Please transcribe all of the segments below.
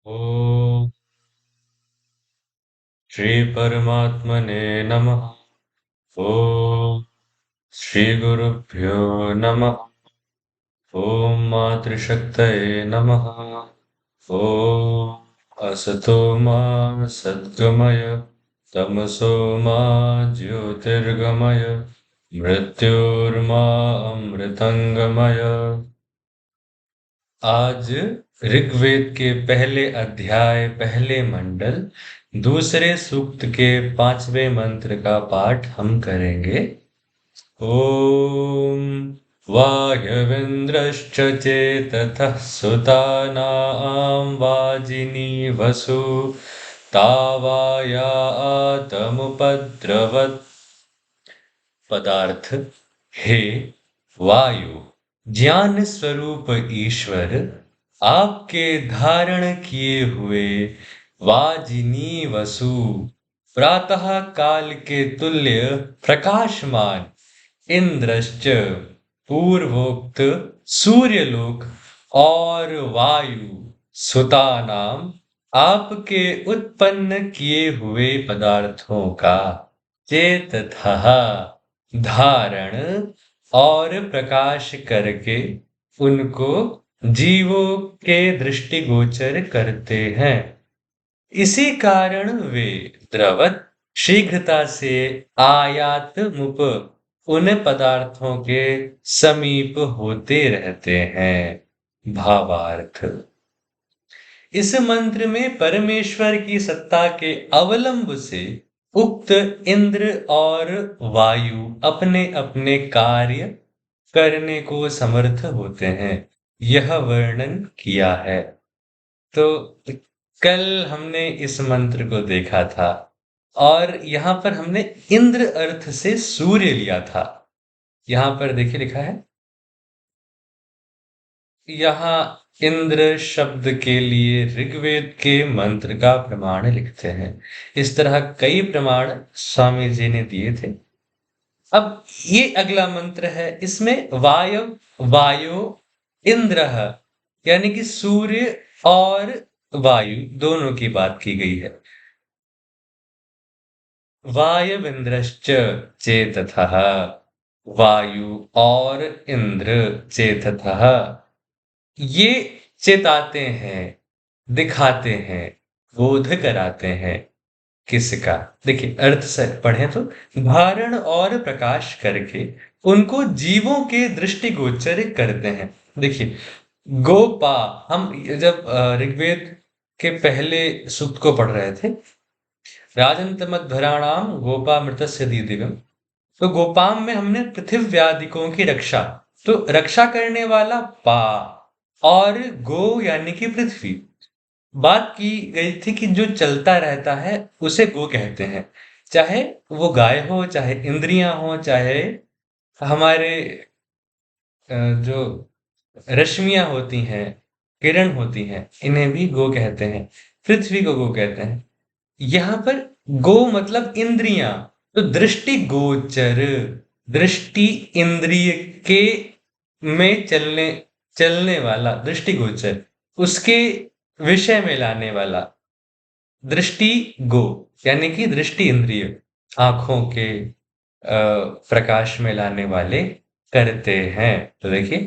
ॐ श्रीपरमात्मने नमः। ॐ श्रीगुरुभ्यो नमः। ॐ मातृशक्तये नमः। ॐ असतो मा सद्गमय तमसो मा ज्योतिर्गमय मृत्योर्मा अमृतंगमय। आज ऋग्वेद के पहले अध्याय पहले मंडल दूसरे सूक्त के 5वें मंत्र का पाठ हम करेंगे। ओम वायवेन्द्रश्च चेततः सुतानां वाजिनीवसु तावायातमुपद्रवत्। पदार्थ, हे वायु, ज्ञान स्वरूप ईश्वर, आपके धारण किए हुए वाजिनी वसु प्रातः काल के तुल्य प्रकाशमान इंद्रश्च पूर्वोक्त सूर्यलोक और वायु सुतानाम आपके उत्पन्न किए हुए पदार्थों का चेततः धारण और प्रकाश करके उनको जीवों के दृष्टिगोचर करते हैं। इसी कारण वे द्रवत शीघ्रता से आयात मुप उन पदार्थों के समीप होते रहते हैं। भावार्थ, इस मंत्र में परमेश्वर की सत्ता के अवलंब से उक्त इंद्र और वायु अपने अपने कार्य करने को समर्थ होते हैं, यह वर्णन किया है। तो कल हमने इस मंत्र को देखा था और यहां पर हमने इंद्र अर्थ से सूर्य लिया था। यहां पर देखिए लिखा है, यहाँ इंद्र शब्द के लिए ऋग्वेद के मंत्र का प्रमाण लिखते हैं। इस तरह कई प्रमाण स्वामी जी ने दिए थे। अब ये अगला मंत्र है, इसमें वायु इंद्र यानी कि सूर्य और वायु दोनों की बात की गई है। वायविंद्रश्च चेतथः, वायु और इंद्र चेतथः, ये चेताते हैं, दिखाते हैं, बोध कराते हैं। किसका? देखिए अर्थ से पढ़ें तो धारण और प्रकाश करके उनको जीवों के दृष्टिगोचर करते हैं। देखिए गोपा, हम जब ऋग्वेद के पहले सूक्त को पढ़ रहे थे, राजन्तमध्वराणाम गोपामृतस्य दीदिवम्, तो गोपाम में हमने पृथिव्यादिकों की रक्षा, तो रक्षा करने वाला पा और गो यानी कि पृथ्वी। बात की गई थी कि जो चलता रहता है उसे गो कहते हैं, चाहे वो गाय हो, चाहे इंद्रियां हो, चाहे हमारे जो रश्मियां होती हैं, किरण होती हैं, इन्हें भी गो कहते हैं। पृथ्वी को गो कहते हैं। यहाँ पर गो मतलब इंद्रियां, तो दृष्टि गोचर, दृष्टि इंद्रिय के में चलने चलने वाला दृष्टिगोचर, उसके विषय में लाने वाला दृष्टि गो यानी कि दृष्टि इंद्रिय, आंखों के प्रकाश में लाने वाले करते हैं। तो देखिए,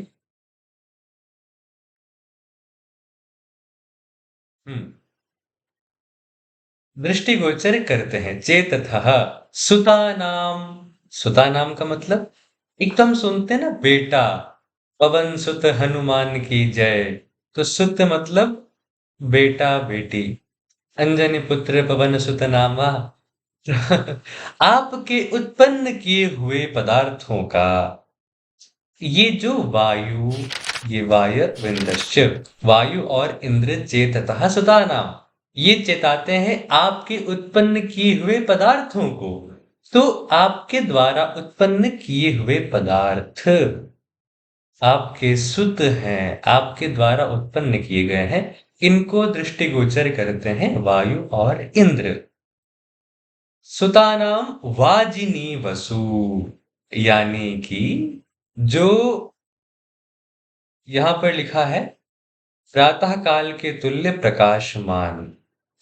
हम्म, दृष्टिगोचर करते हैं। चेतथः सुता नाम, सुता नाम का मतलब एकदम सुनते हैं ना, बेटा, पवन सुत हनुमान की जय। तो सुत मतलब बेटा बेटी, अंजनी पुत्र पवन सुत नामा। आपके उत्पन्न किए हुए पदार्थों का, ये जो वायु, ये वायु विंदश्च, वायु और इंद्र चेततः सुतानाम, ये चेताते हैं आपके उत्पन्न किए हुए पदार्थों को। तो आपके द्वारा उत्पन्न किए हुए पदार्थ आपके सुत हैं, आपके द्वारा उत्पन्न किए गए हैं, इनको दृष्टिगोचर करते हैं वायु और इंद्र। सुतानाम वाजिनी वसु, यानी कि जो यहां पर लिखा है प्रातः काल के तुल्य प्रकाशमान।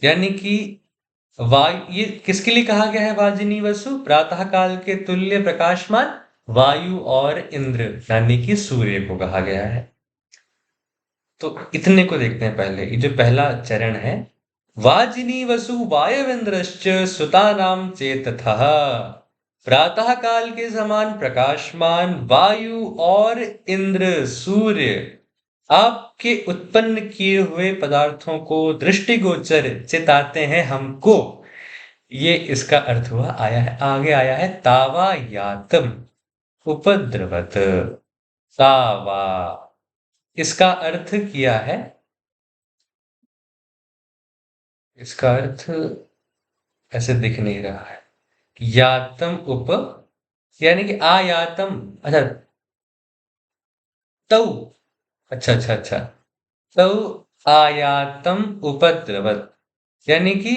यानी कि वायु, ये किसके लिए कहा गया है वाजिनी वसु? प्रातः काल के तुल्य प्रकाशमान वायु और इंद्र यानी कि सूर्य को कहा गया है। तो इतने को देखते हैं पहले। ये जो पहला चरण है, वाजिनी वसु वायवेंद्रश्च सुतानाम चेतथः। प्रातः काल के समान प्रकाशमान वायु और इंद्र सूर्य आपके उत्पन्न किए हुए पदार्थों को दृष्टिगोचर चिताते हैं हमको। ये इसका अर्थ हुआ, आया है, आगे आया है तावा यातम उपद्रवत। तावा, इसका अर्थ किया है, इसका अर्थ ऐसे दिख नहीं रहा है। यातम उप, यानी कि आयातम, अच्छा तौ, अच्छा अच्छा अच्छा, तौ आयातम उपद्रवत, यानी कि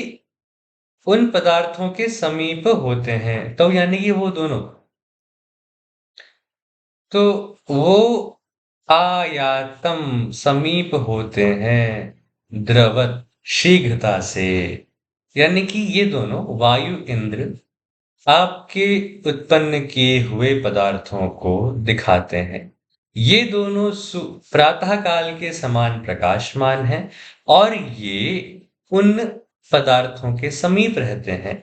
उन पदार्थों के समीप होते हैं। तो यानी कि वो दोनों, तो वो आयातम समीप होते हैं, द्रवत शीघ्रता से। यानी कि ये दोनों वायु इंद्र आपके उत्पन्न किए हुए पदार्थों को दिखाते हैं। ये दोनों प्रातः काल के समान प्रकाशमान हैं और ये उन पदार्थों के समीप रहते हैं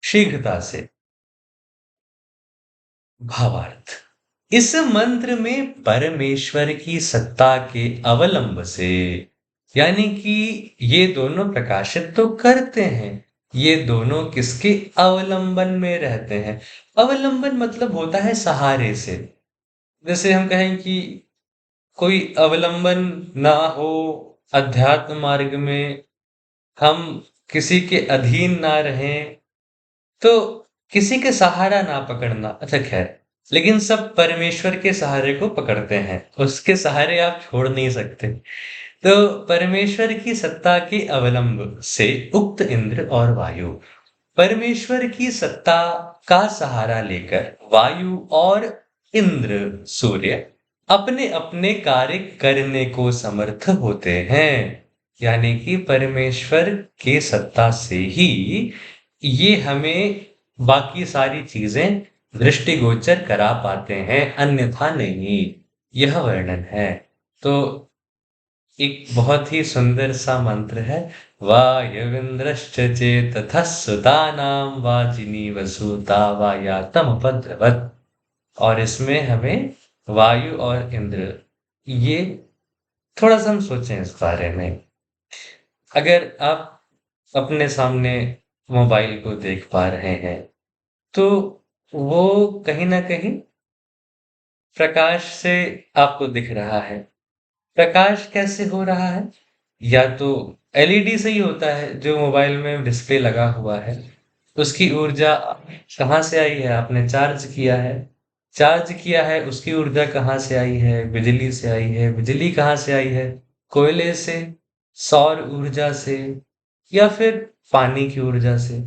शीघ्रता से। भावार्थ, इस मंत्र में परमेश्वर की सत्ता के अवलंब से, यानी कि ये दोनों प्रकाशित तो करते हैं, ये दोनों किसके अवलंबन में रहते हैं? अवलंबन मतलब होता है सहारे से। जैसे हम कहें कि कोई अवलंबन ना हो अध्यात्म मार्ग में, हम किसी के अधीन ना रहें, तो किसी के सहारा ना पकड़ना, अच्छा खैर, लेकिन सब परमेश्वर के सहारे को पकड़ते हैं, उसके सहारे आप छोड़ नहीं सकते। तो परमेश्वर की सत्ता के अवलंब से उक्त इंद्र और वायु, परमेश्वर की सत्ता का सहारा लेकर वायु और इंद्र सूर्य अपने अपने कार्य करने को समर्थ होते हैं। यानी कि परमेश्वर के सत्ता से ही ये हमें बाकी सारी चीजें दृष्टिगोचर करा पाते हैं, अन्यथा नहीं। यह वर्णन है। तो एक बहुत ही सुंदर सा मंत्र है, वायविंद्रश्च चेतथः सुतानां वाजिनी वसुता वायातमुपद्रवत्। और इसमें हमें वायु और इंद्र, ये थोड़ा सा हम सोचें इस बारे में। अगर आप अपने सामने मोबाइल को देख पा रहे हैं, तो वो कहीं ना कहीं प्रकाश से आपको दिख रहा है। प्रकाश कैसे हो रहा है? या तो एलईडी से ही होता है, जो मोबाइल में डिस्प्ले लगा हुआ है। उसकी ऊर्जा कहाँ से आई है? आपने चार्ज किया है। चार्ज किया है, उसकी ऊर्जा कहाँ से आई है? बिजली से आई है। बिजली कहाँ से आई है? कोयले से, सौर ऊर्जा से, या फिर पानी की ऊर्जा से।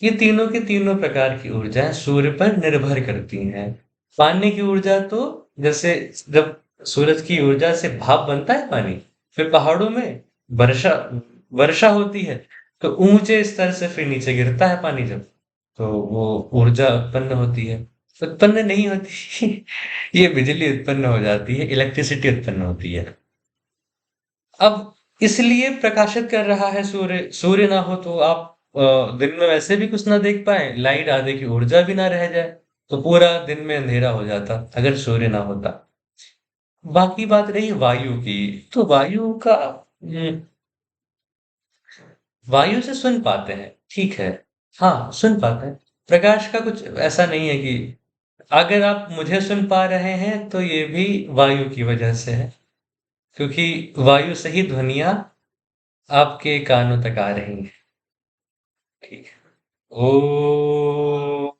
ये तीनों की तीनों प्रकार की ऊर्जाएं सूर्य पर निर्भर करती हैं। पानी की ऊर्जा तो जैसे जब सूरज की ऊर्जा से भाप बनता है पानी, फिर पहाड़ों में वर्षा वर्षा होती है, तो ऊंचे स्तर से फिर नीचे गिरता है पानी जब, तो वो ऊर्जा उत्पन्न होती है। उत्पन्न नहीं होती ये बिजली उत्पन्न हो जाती है, इलेक्ट्रिसिटी उत्पन्न होती है। अब इसलिए प्रकाशित कर रहा है सूर्य। सूर्य ना हो तो आप दिन में वैसे भी कुछ ना देख पाए, लाइट आने की ऊर्जा भी ना रह जाए, तो पूरा दिन में अंधेरा हो जाता अगर सूर्य ना होता। बाकी बात रही वायु की, तो वायु का वायु से सुन पाते हैं, ठीक है, हाँ सुन पाते हैं। प्रकाश का कुछ ऐसा नहीं है कि अगर आप मुझे सुन पा रहे हैं तो ये भी वायु की वजह से है, क्योंकि वायु से ही ध्वनियां आपके कानों तक आ रही हैं। ठीक है। ओ